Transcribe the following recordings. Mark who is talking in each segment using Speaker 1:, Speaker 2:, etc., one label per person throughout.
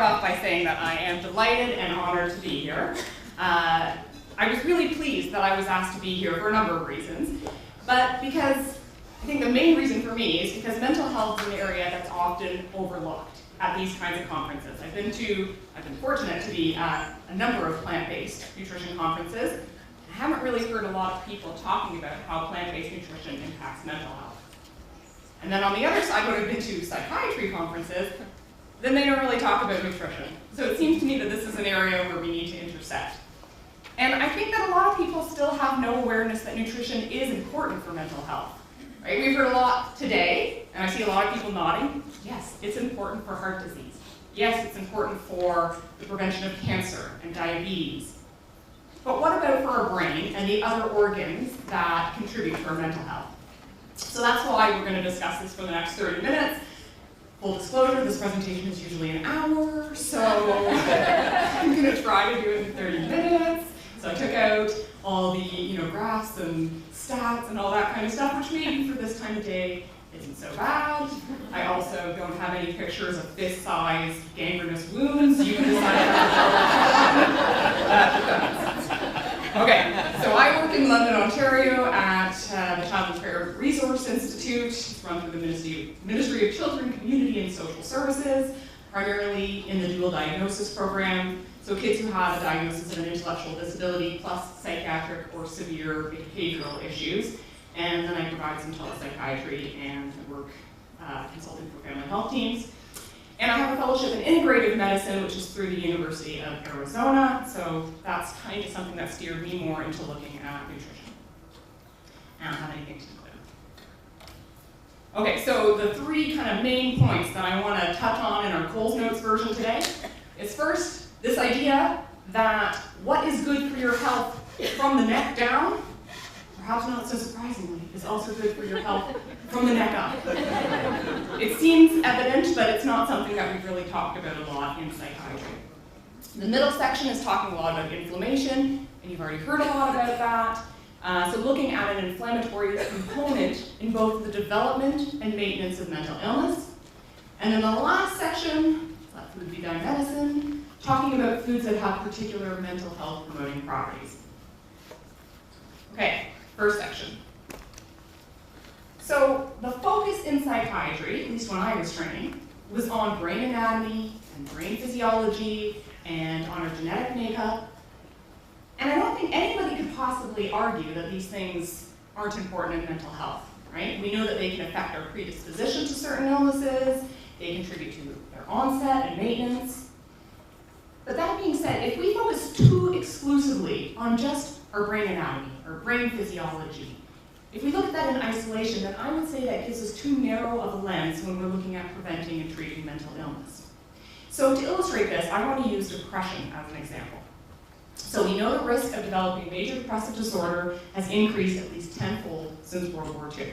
Speaker 1: start off by saying that I am delighted and honored to be here. I was really pleased that I was asked to be here for a number of reasons, but because I think the main reason for me is because mental health is an area that's often overlooked at these kinds of conferences. I've been fortunate to be at a number of plant-based nutrition conferences. I haven't really heard a lot of people talking about how plant-based nutrition impacts mental health. And then on the other side, when I've been to psychiatry conferences, then they don't really talk about nutrition. So it seems to me that this is an area where we need to intersect. And I think that a lot of people still have no awareness that nutrition is important for mental health. Right? We've heard a lot today, and I see a lot of people nodding. Yes, it's important for heart disease. Yes, it's important for the prevention of cancer and diabetes. But what about for our brain and the other organs that contribute to our mental health? So that's why we're going to discuss this for the next 30 minutes. Full disclosure, this presentation is usually an hour, so I'm going to try to do it in 30 minutes. So I took out all the graphs and stats and all that kind of stuff, which maybe for this time of day isn't so bad. I also don't have any pictures of fist-sized gangrenous wounds. You can decide Okay, so I work in London, Ontario at the Child Welfare Resource Institute. It's run through the Ministry of Children, Community and Social Services, primarily in the dual diagnosis program. So kids who have a diagnosis of an intellectual disability plus psychiatric or severe behavioral issues. And then I provide some telepsychiatry and work consulting for family health teams. And I have a fellowship in integrative medicine, which is through the University of Arizona. So that's kind of something that steered me more into looking at nutrition. I don't have anything to include. Okay, so the three kind of main points that I want to touch on in our Coles Notes version today is first, this idea that what is good for your health from the neck down, perhaps not so surprisingly, is also good for your health from the neck up. It seems evident, but it's not something that we've really talked about a lot in psychiatry. The middle section is talking a lot about inflammation, and you've already heard a lot about that. So looking at an inflammatory component in both the development and maintenance of mental illness. And then the last section, let food be thy medicine, talking about foods that have particular mental health promoting properties. Okay, first section. So the focus in psychiatry, at least when I was training, was on brain anatomy and brain physiology and on our genetic makeup. And I don't think anybody could possibly argue that these things aren't important in mental health, right? We know that they can affect our predisposition to certain illnesses, they contribute to their onset and maintenance. But that being said, if we focus too exclusively on just our brain anatomy or brain physiology, if we look at that in isolation, then I would say that gives us too narrow of a lens when we're looking at preventing and treating mental illness. So to illustrate this, I want to use depression as an example. So we know the risk of developing major depressive disorder has increased at least tenfold since World War II.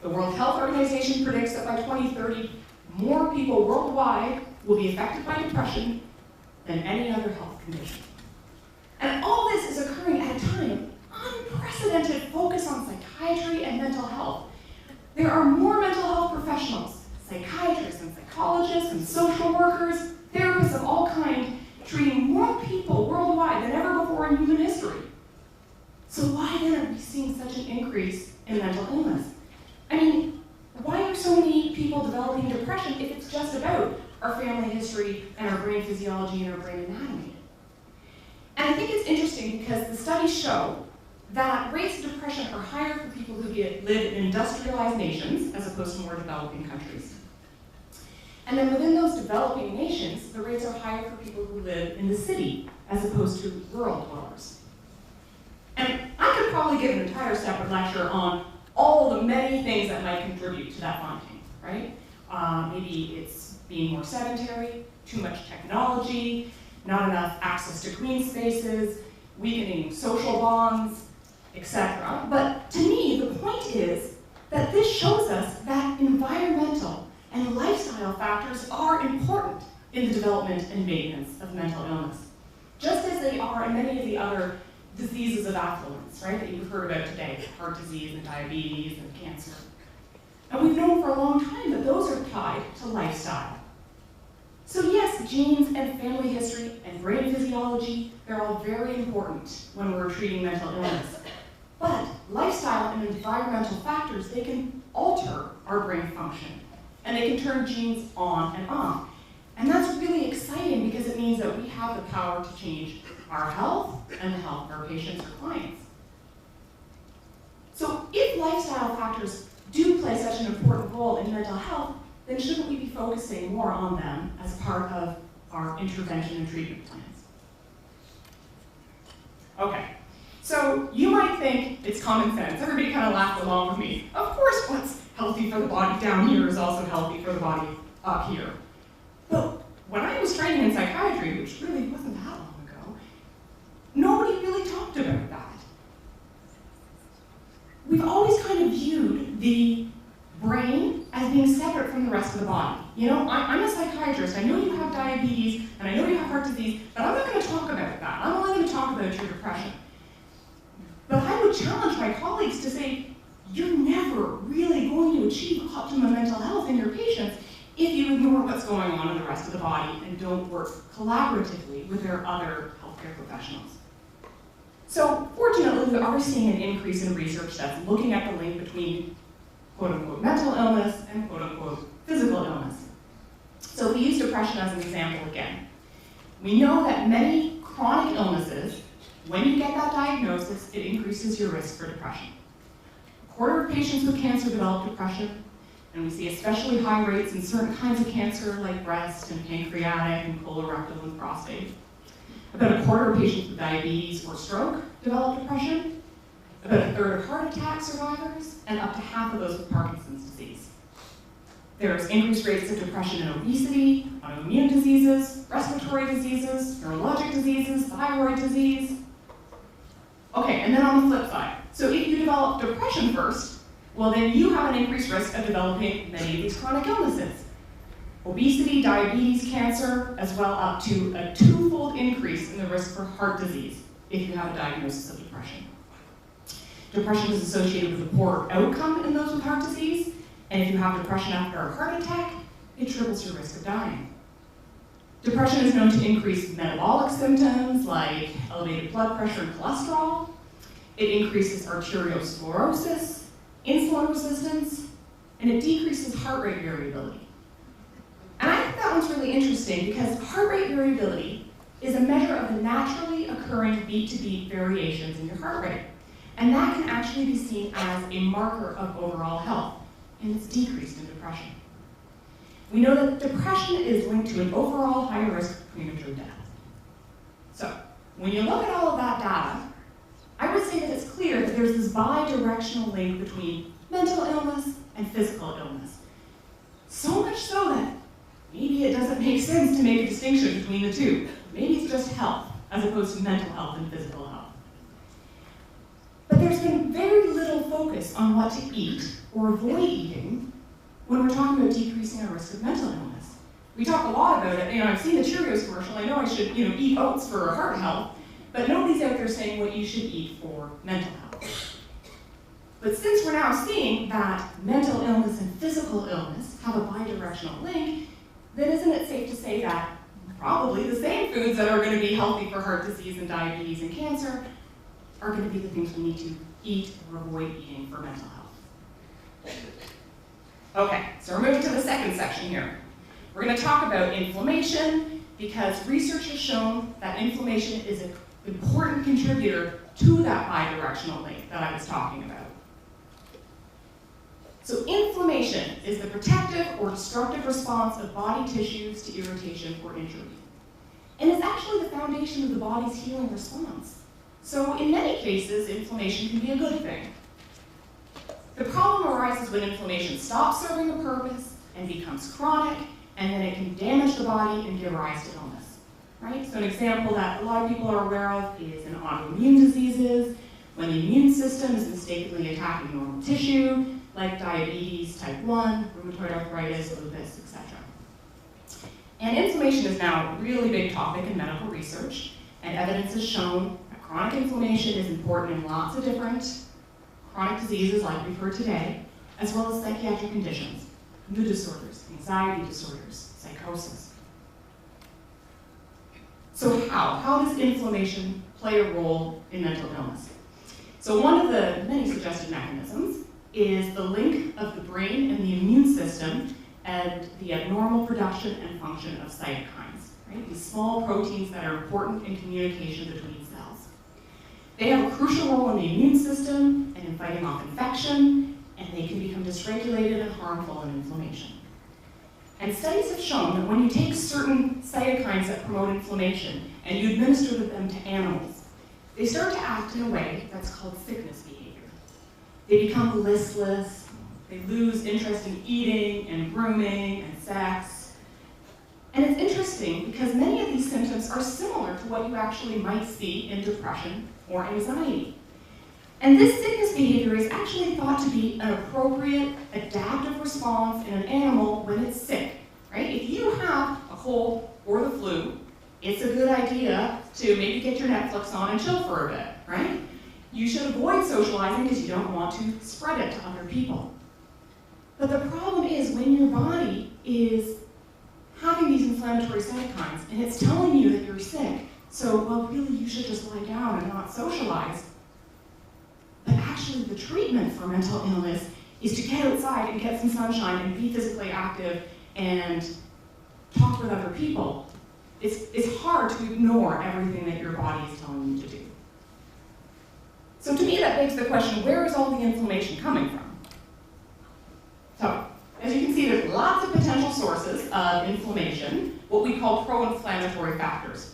Speaker 1: The World Health Organization predicts that by 2030, more people worldwide will be affected by depression than any other health condition. And all this is occurring at a time of unprecedented focus on psychiatry and mental health. There are more mental health professionals, psychiatrists and psychologists and social workers, therapists of all kinds, treating more people worldwide than ever before in human history. So why then are we seeing such an increase in mental illness? I mean, why are so many people developing depression if it's just about our family history and our brain physiology and our brain anatomy? And I think it's interesting because the studies show that rates of depression are higher for people who live in industrialized nations as opposed to more developing countries. And then within those developing nations, the rates are higher for people who live in the city as opposed to rural dwellers. And I could probably give an entire separate lecture on all the many things that might contribute to that finding, right? Maybe it's being more sedentary, too much technology, not enough access to green spaces, weakening social bonds, etc. But to me, the point is that this shows us that environmental and lifestyle factors are important in the development and maintenance of mental illness, just as they are in many of the other diseases of affluence, right, that you've heard about today, heart disease and diabetes and cancer. And we've known for a long time that those are tied to lifestyle. So yes, yes, genes and family history and brain physiology, they're all very important when we're treating mental illness. But lifestyle and environmental factors, they can alter our brain function, and they can turn genes on and off. And that's really exciting because it means that we have the power to change our health and the health of our patients or clients. So if lifestyle factors do play such an important role in mental health, then shouldn't we be focusing more on them as part of our intervention and treatment plans? Okay, so you might think it's common sense. Everybody kind of laughed along with me. Of course, what's healthy for the body down here is also healthy for the body up here. But when I was training in psychiatry, which really wasn't that long ago, nobody really talked about that. We've always kind of viewed the brain as being separate from the rest of the body. You know, I'm a psychiatrist. I know you have diabetes, and I know you have heart disease, but I'm not going to talk about that. I'm only going to talk about your depression. But I would challenge my colleagues to say, you're never really going to achieve optimum mental health in your patients if you ignore what's going on in the rest of the body and don't work collaboratively with their other healthcare professionals. So fortunately, we are seeing an increase in research that's looking at the link between quote-unquote mental illness and quote-unquote physical illness. So we use depression as an example again. We know that many chronic illnesses, when you get that diagnosis, it increases your risk for depression. A quarter of patients with cancer develop depression, and we see especially high rates in certain kinds of cancer like breast and pancreatic and colorectal and prostate. About a quarter of patients with diabetes or stroke develop depression, about a third of heart attack survivors, and up to half of those with Parkinson's disease. There's increased rates of depression and obesity, autoimmune diseases, respiratory diseases, neurologic diseases, thyroid disease. Okay, and then on the flip side, so if you develop depression first, well then you have an increased risk of developing many of these chronic illnesses. Obesity, diabetes, cancer, as well up to a twofold increase in the risk for heart disease if you have a diagnosis of depression. Depression is associated with a poorer outcome in those with heart disease, and if you have depression after a heart attack, it triples your risk of dying. Depression is known to increase metabolic symptoms like elevated blood pressure and cholesterol. It increases arteriosclerosis, insulin resistance, and it decreases heart rate variability. And I think that one's really interesting because heart rate variability is a measure of the naturally occurring beat-to-beat variations in your heart rate. And that can actually be seen as a marker of overall health, and it's decreased in depression. We know that depression is linked to an overall higher risk of premature death. So, when you look at all of that data, I would say that it's clear that there's this bi-directional link between mental illness and physical illness. So much so that maybe it doesn't make sense to make a distinction between the two. Maybe it's just health, as opposed to mental health and physical health. But there's been very little focus on what to eat or avoid eating when we're talking about decreasing our risk of mental illness. We talk a lot about it. I've seen the Cheerios commercial. I know I should, eat oats for heart health, but nobody's out there saying what you should eat for mental health. But since we're now seeing that mental illness and physical illness have a bi-directional link, then isn't it safe to say that probably the same foods that are going to be healthy for heart disease and diabetes and cancer are going to be the things we need to eat or avoid eating for mental health? Okay, so we're moving to the second section here. We're going to talk about inflammation because research has shown that inflammation is an important contributor to that bi-directional link that I was talking about. So inflammation is the protective or destructive response of body tissues to irritation or injury. And it's actually the foundation of the body's healing response. So in many cases, inflammation can be a good thing. The problem arises when inflammation stops serving a purpose and becomes chronic, and then it can damage the body and give rise to illness, right? So an example that a lot of people are aware of is in autoimmune diseases, when the immune system is mistakenly attacking normal tissue, like diabetes type 1, rheumatoid arthritis, lupus, etc. And inflammation is now a really big topic in medical research, and evidence has shown that chronic inflammation is important in lots of different chronic diseases like we've heard today, as well as psychiatric conditions, mood disorders, anxiety disorders, psychosis. So how does inflammation play a role in mental illness? So one of the many suggested mechanisms is the link of the brain and the immune system and the abnormal production and function of cytokines, right? These small proteins that are important in communication between cells. They have a crucial role in the immune system and in fighting off infection, and they can become dysregulated and harmful in inflammation. And studies have shown that when you take certain cytokines that promote inflammation and you administer them to animals, they start to act in a way that's called sickness behavior. They become listless, they lose interest in eating and grooming and sex. And it's interesting because many of these symptoms are similar to what you actually might see in depression or anxiety. And this sickness behavior is actually thought to be an appropriate adaptive response in an animal when it's sick, right? If you have a cold or the flu, it's a good idea to maybe get your Netflix on and chill for a bit, right? You should avoid socializing because you don't want to spread it to other people. But the problem is when your body is having these inflammatory cytokines and it's telling you that you're sick, so, well, really you should just lie down and not socialize. But actually the treatment for mental illness is to get outside and get some sunshine and be physically active and talk with other people. It's hard to ignore everything that your body is telling you to do. So to me that begs the question, where is all the inflammation coming from? So, as you can see, there's lots of potential sources of inflammation, what we call pro-inflammatory factors.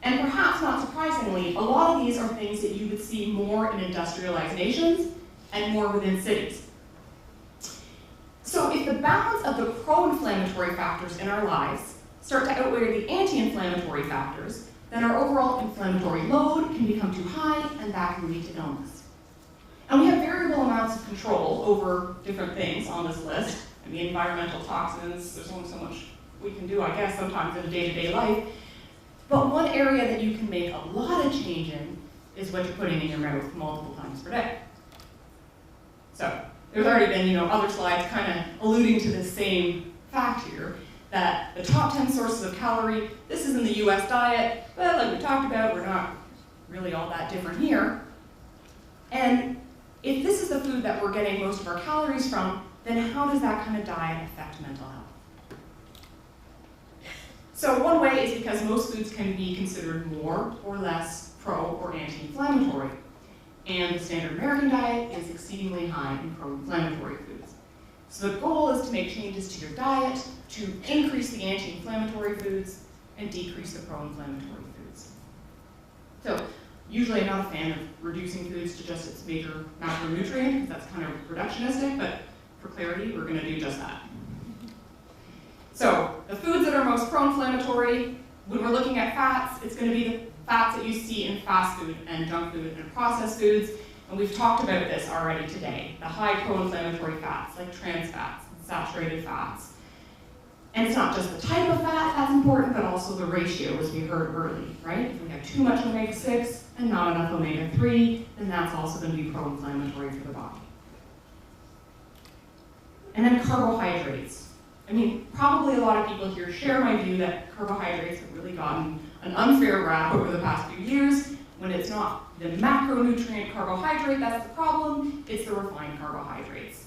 Speaker 1: And perhaps not surprisingly, a lot of these are things that you would see more in industrialized nations and more within cities. So if the balance of the pro-inflammatory factors in our lives start to outweigh the anti-inflammatory factors, then our overall inflammatory load can become too high and that can lead to illness. And we have variable amounts of control over different things on this list. I mean, environmental toxins, there's only so much we can do, I guess, sometimes in day-to-day life. But one area that you can make a lot of change in is what you're putting in your mouth multiple times per day. So there's already been, other slides kind of alluding to this same fact here, that the top 10 sources of calorie, this is in the US diet, but like we talked about, we're not really all that different here. And if this is the food that we're getting most of our calories from, then how does that kind of diet affect mental health? So one way is because most foods can be considered more or less pro or anti-inflammatory. And the standard American diet is exceedingly high in pro-inflammatory foods. So the goal is to make changes to your diet to increase the anti-inflammatory foods and decrease the pro-inflammatory foods. So usually I'm not a fan of reducing foods to just its major macronutrient, because that's kind of reductionistic, but for clarity, we're going to do just that. So the foods that are most pro-inflammatory, when we're looking at fats, it's going to be the fats that you see in fast food and junk food and processed foods. And we've talked about this already today, the high pro-inflammatory fats like trans fats and saturated fats. And it's not just the type of fat that's important, but also the ratio, as we heard earlier, right? If we have too much omega-6 and not enough omega-3, then that's also going to be pro-inflammatory for the body. And then carbohydrates. I mean, probably a lot of people here share my view that carbohydrates have really gotten an unfair rap over the past few years, when it's not the macronutrient carbohydrate that's the problem, it's the refined carbohydrates.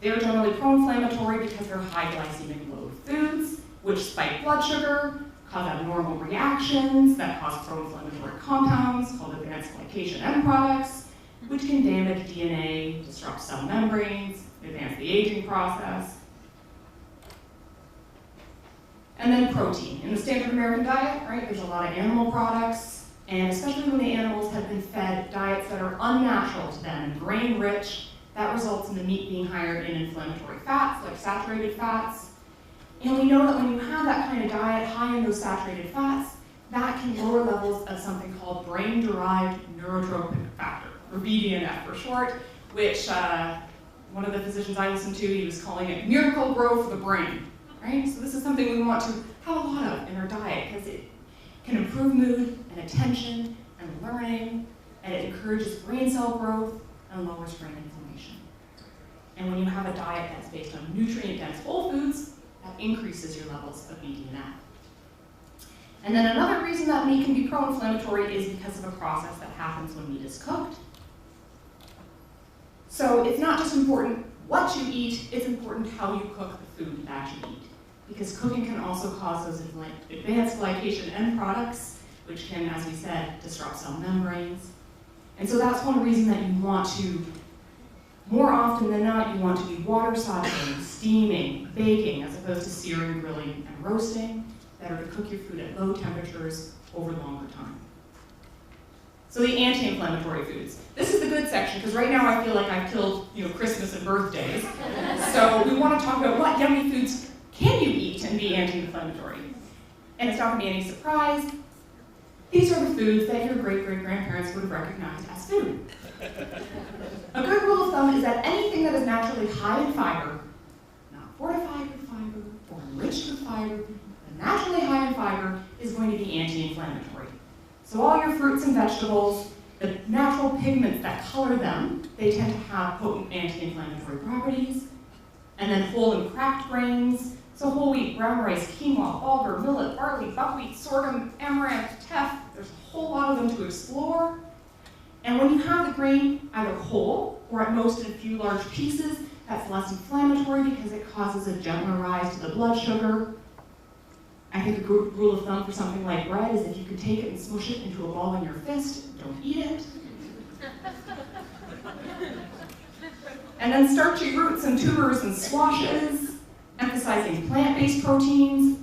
Speaker 1: They're generally pro-inflammatory because they're high glycemic load foods, which spike blood sugar, cause abnormal reactions that cause pro-inflammatory compounds called advanced glycation end products, which can damage DNA, disrupt cell membranes, advance the aging process. And then protein. In the standard American diet, right, there's a lot of animal products, and especially when the animals have been fed diets that are unnatural to them and grain-rich, that results in the meat being higher in inflammatory fats, like saturated fats. And we know that when you have that kind of diet high in those saturated fats, that can lower levels of something called brain-derived neurotrophic factor, or BDNF for short, which one of the physicians I listened to, he was calling it miracle grow for the brain. Right? So this is something we want to have a lot of in our diet because it can improve mood and attention and learning, and it encourages brain cell growth and lowers brain inflammation. And when you have a diet that's based on nutrient-dense whole foods, that increases your levels of BDNF. And then another reason that meat can be pro-inflammatory is because of a process that happens when meat is cooked. So it's not just important what you eat, it's important how you cook the food that you eat. Because cooking can also cause those advanced glycation end products, which can, as we said, disrupt cell membranes. And so that's one reason that you want to, more often than not, you want to be water sauteing, steaming, baking, as opposed to searing, grilling, and roasting, that are to cook your food at low temperatures over longer time. So the anti-inflammatory foods. This is the good section, because right now I feel like I've killed Christmas and birthdays. So we want to talk about what yummy foods can you eat and be anti-inflammatory. And it's not going to be any surprise. These are the foods that your great-great-grandparents would have recognized as food. A good rule of thumb is that anything that is naturally high in fiber, not fortified with fiber or enriched with fiber, but naturally high in fiber, is going to be anti-inflammatory. So all your fruits and vegetables, the natural pigments that color them, they tend to have potent anti-inflammatory properties. And then whole and cracked grains, so whole wheat, brown rice, quinoa, bulgur, millet, barley, buckwheat, sorghum, amaranth, teff, there's a whole lot of them to explore. And when you have the grain either whole or at most in a few large pieces, that's less inflammatory because it causes a gentler rise to the blood sugar. I think a good rule of thumb for something like bread is if you could take it and smush it into a ball in your fist, don't eat it. And then starchy roots and tubers and squashes, emphasizing plant-based proteins,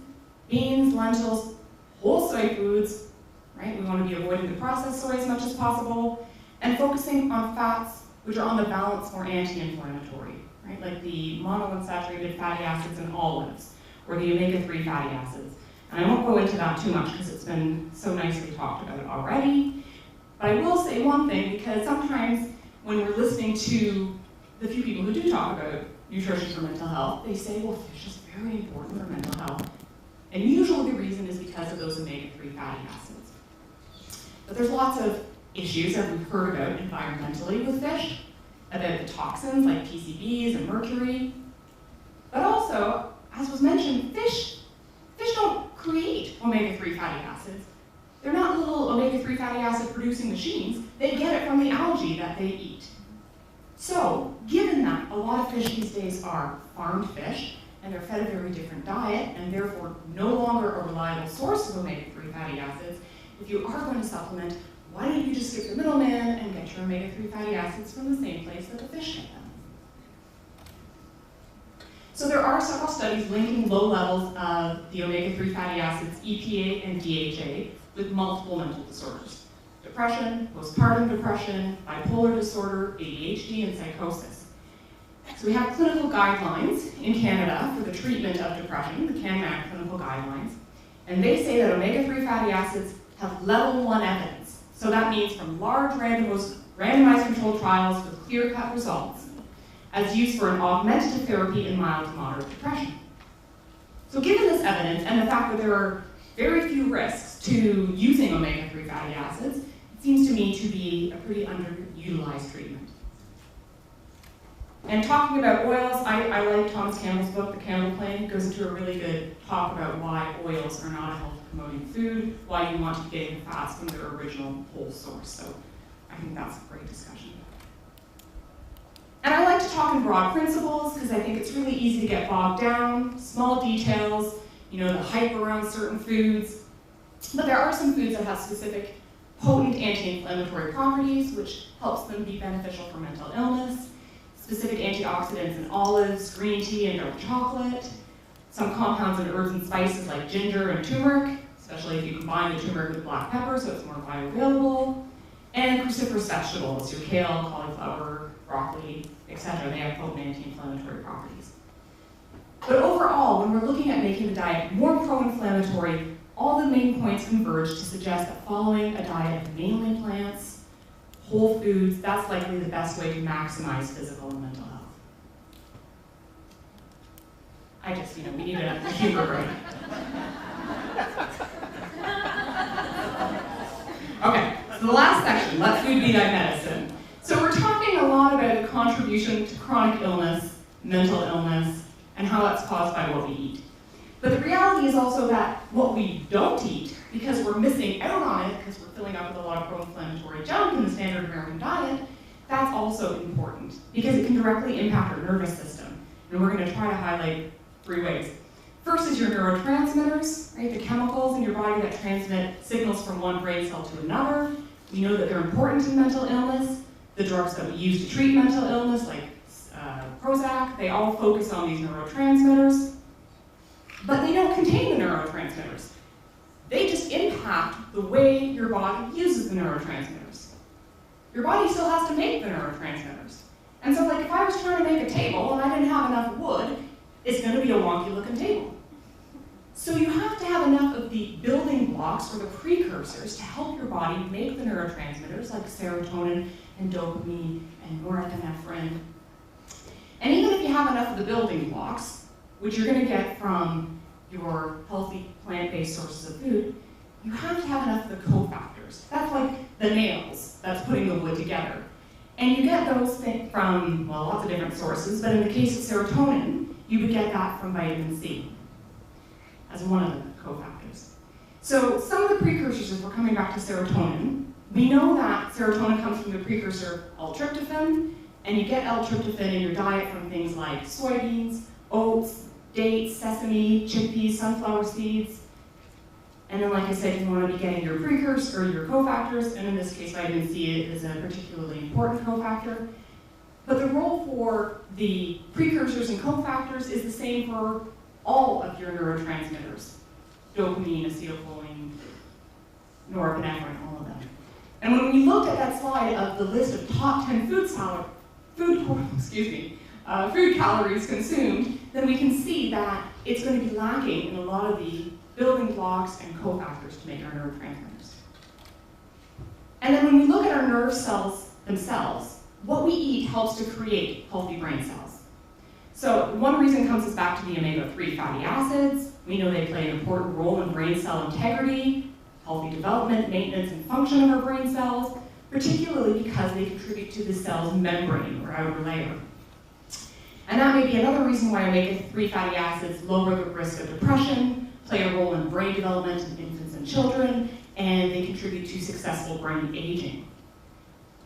Speaker 1: beans, lentils, whole soy foods, right? We want to be avoiding the processed soy as much as possible, and focusing on fats, which are on the balance more anti-inflammatory, right? Like the monounsaturated fatty acids in olives, or the omega-3 fatty acids. And I won't go into that too much because it's been so nicely talked about already. But I will say one thing, because sometimes when we're listening to the few people who do talk about nutrition for mental health, they say, well, fish is very important for mental health. And usually the reason is because of those omega-3 fatty acids. But there's lots of issues that we've heard about environmentally with fish, about the toxins like PCBs and mercury. But also, as was mentioned, fish don't create omega-3 fatty acids. They're not little omega-3 fatty acid producing machines. They get it from the algae that they eat. So, given that a lot of fish these days are farmed fish, and they're fed a very different diet, and therefore no longer a reliable source of omega-3 fatty acids, if you are going to supplement, why don't you just skip the middleman and get your omega-3 fatty acids from the same place that the fish get them? So there are several studies linking low levels of the omega-3 fatty acids, EPA and DHA, with multiple mental disorders. Depression, postpartum depression, bipolar disorder, ADHD, and psychosis. So we have clinical guidelines in Canada for the treatment of depression, the CanMAC clinical guidelines, and they say that omega-3 fatty acids have level 1 evidence. So that means from large randomized controlled trials with clear-cut results as used for an augmentative therapy in mild to moderate depression. So given this evidence and the fact that there are very few risks to using omega-3 fatty acids, it seems to me to be a pretty underutilized treatment. And talking about oils, I like Thomas Campbell's book, The Campbell Plane. It goes into a really good talk about why oils are not a health-promoting food, why you want to be getting fats from their original whole source. So I think that's a great discussion. And I like to talk in broad principles because I think it's really easy to get bogged down, small details, the hype around certain foods. But there are some foods that have specific potent anti-inflammatory properties, which helps them be beneficial for mental illness. Specific antioxidants in olives, green tea, and dark chocolate. Some compounds in herbs and spices like ginger and turmeric, especially if you combine the turmeric with black pepper so it's more bioavailable. And cruciferous vegetables, your kale, cauliflower, broccoli, etc. They have potent anti-inflammatory properties. But overall, when we're looking at making the diet more pro-inflammatory, all the main points converge to suggest that following a diet of mainly plants, whole foods, that's likely the best way to maximize physical and mental health. We need a humor break. Okay, so the last section, let food be thy medicine. So we're talking a lot about the contribution to chronic illness, mental illness, and how that's caused by what we eat. But the reality is also that what we don't eat because we're missing out on it, because we're filling up with a lot of pro-inflammatory junk in the standard American diet, that's also important, because it can directly impact our nervous system. And we're going to try to highlight 3 ways. First is your neurotransmitters, right? The chemicals in your body that transmit signals from one brain cell to another. We know that they're important in mental illness. The drugs that we use to treat mental illness, like Prozac, they all focus on these neurotransmitters. But they don't contain the neurotransmitters. They just impact the way your body uses the neurotransmitters. Your body still has to make the neurotransmitters. And so, like, if I was trying to make a table and I didn't have enough wood, it's going to be a wonky looking table. So you have to have enough of the building blocks or the precursors to help your body make the neurotransmitters like serotonin and dopamine and norepinephrine. And even if you have enough of the building blocks, which you're going to get from your healthy plant-based sources of food, you have to have enough of the cofactors. That's like the nails that's putting the wood together. And you get those from, well, lots of different sources, but in the case of serotonin, you would get that from vitamin C as one of the cofactors. So some of the precursors, if we're coming back to serotonin, we know that serotonin comes from the precursor L-tryptophan, and you get L-tryptophan in your diet from things like soybeans, oats, dates, sesame, chickpeas, sunflower seeds. And then, like I said, you want to be getting your precursor, or your cofactors, and in this case, vitamin C is a particularly important cofactor. But the role for the precursors and cofactors is the same for all of your neurotransmitters. Dopamine, acetylcholine, norepinephrine, all of them. And when we looked at that slide of the list of top 10 food calories consumed, then we can see that it's going to be lacking in a lot of the building blocks and cofactors to make our neurotransmitters. And then when we look at our nerve cells themselves, what we eat helps to create healthy brain cells. So one reason comes us back to the omega-3 fatty acids. We know they play an important role in brain cell integrity, healthy development, maintenance, and function of our brain cells, particularly because they contribute to the cell's membrane or outer layer. And that may be another reason why omega-3 fatty acids lower the risk of depression, play a role in brain development in infants and children, and they contribute to successful brain aging.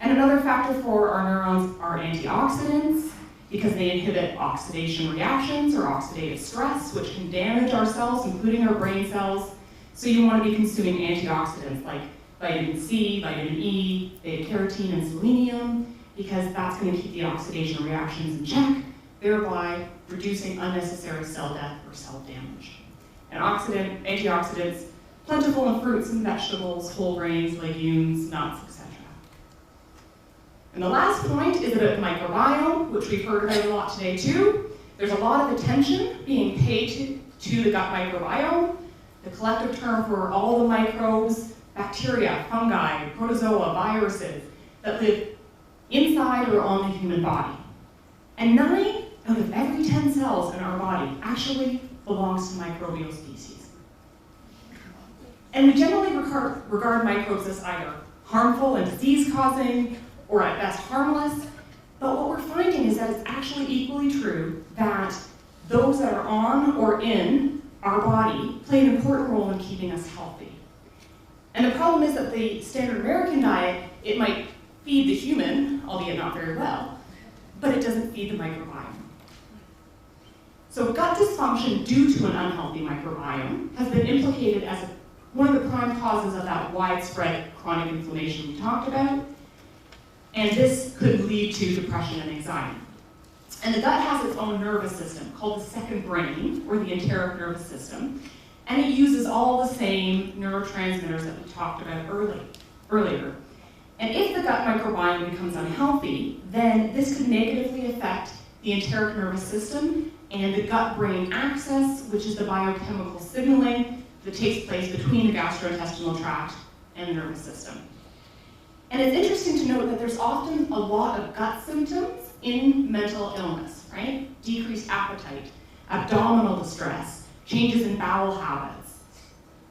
Speaker 1: And another factor for our neurons are antioxidants, because they inhibit oxidation reactions or oxidative stress, which can damage our cells, including our brain cells. So you want to be consuming antioxidants like vitamin C, vitamin E, beta-carotene, and selenium, because that's going to keep the oxidation reactions in check, thereby reducing unnecessary cell death or cell damage. And antioxidants, plentiful in fruits and vegetables, whole grains, legumes, nuts, etc. And the last point is about the microbiome, which we've heard about a lot today too. There's a lot of attention being paid to the gut microbiome, the collective term for all the microbes, bacteria, fungi, protozoa, viruses that live inside or on the human body. And 9 out of every 10 cells in our body actually belongs to microbial species. And we generally regard microbes as either harmful and disease-causing, or at best harmless, but what we're finding is that it's actually equally true that those that are on or in our body play an important role in keeping us healthy. And the problem is that the standard American diet, it might feed the human, albeit not very well, but it doesn't feed the microbiome. So gut dysfunction due to an unhealthy microbiome has been implicated as one of the prime causes of that widespread chronic inflammation we talked about, and this could lead to depression and anxiety. And the gut has its own nervous system called the second brain, or the enteric nervous system, and it uses all the same neurotransmitters that we talked about earlier. And if the gut microbiome becomes unhealthy, then this could negatively affect the enteric nervous system and the gut-brain axis, which is the biochemical signaling that takes place between the gastrointestinal tract and the nervous system. And it's interesting to note that there's often a lot of gut symptoms in mental illness, right? Decreased appetite, abdominal distress, changes in bowel habits.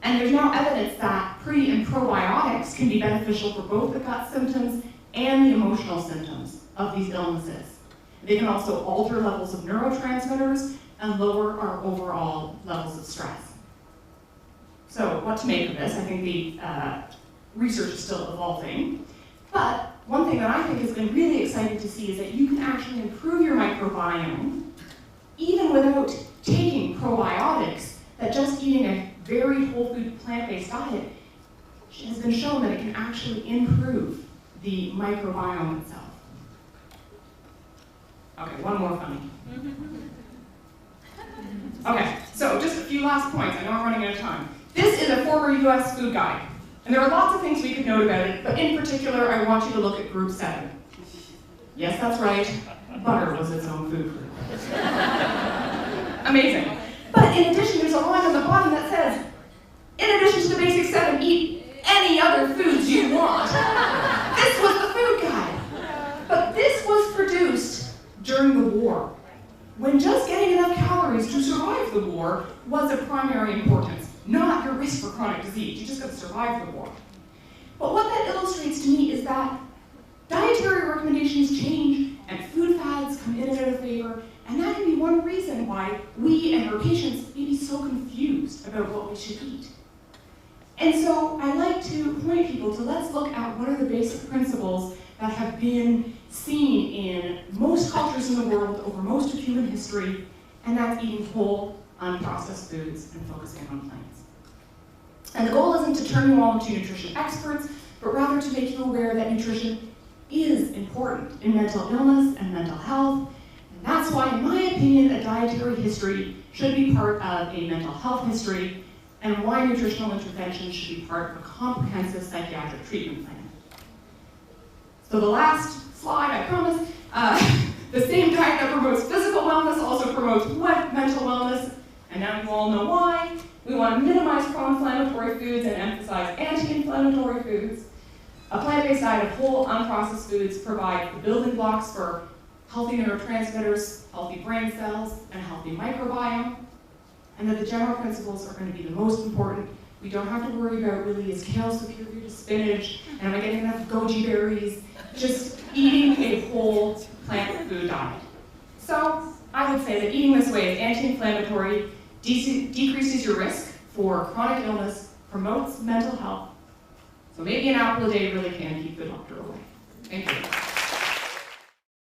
Speaker 1: And there's now evidence that pre- and probiotics can be beneficial for both the gut symptoms and the emotional symptoms of these illnesses. They can also alter levels of neurotransmitters and lower our overall levels of stress. So what to make of this? I think the research is still evolving. But one thing that I think has been really exciting to see is that you can actually improve your microbiome even without taking probiotics, that just eating a very whole food plant-based diet has been shown that it can actually improve the microbiome itself. Okay, one more funny. Okay, so just a few last points. I know I'm running out of time. This is a former US food guide. And there are lots of things we could note about it, but in particular, I want you to look at group 7. Yes, that's right. Butter was its own food group. Amazing. But in addition, there's a line on the bottom that says, in addition to the basic 7, eat any other foods you want. This was the food guide. But this was produced during the war, when just getting enough calories to survive the war was of primary importance, not your risk for chronic disease. You just got to survive the war. But what that illustrates to me is that dietary recommendations change and food fads come in and out of favor, and that can be one reason why we and our patients may be so confused about what we should eat. And so I like to point people to let's look at what are the basic principles that have been seen in most cultures in the world over most of human history, and that's eating whole, unprocessed foods and focusing on plants. And the goal isn't to turn you all into nutrition experts, but rather to make you aware that nutrition is important in mental illness and mental health. And that's why, in my opinion, a dietary history should be part of a mental health history, and why nutritional intervention should be part of a comprehensive psychiatric treatment plan. So the last slide, I promise, the same diet that promotes physical wellness also promotes mental wellness, and now you all know why. We want to minimize pro-inflammatory foods and emphasize anti-inflammatory foods. A plant-based diet of whole, unprocessed foods provide the building blocks for healthy neurotransmitters, healthy brain cells, and a healthy microbiome, and that the general principles are going to be the most important. We don't have to worry about really is kale superior to spinach, and am I getting enough goji berries? Just eating a whole plant food diet. So I would say that eating this way is anti-inflammatory, decreases your risk for chronic illness, promotes mental health. So maybe an apple a day really can keep the doctor away. Thank you.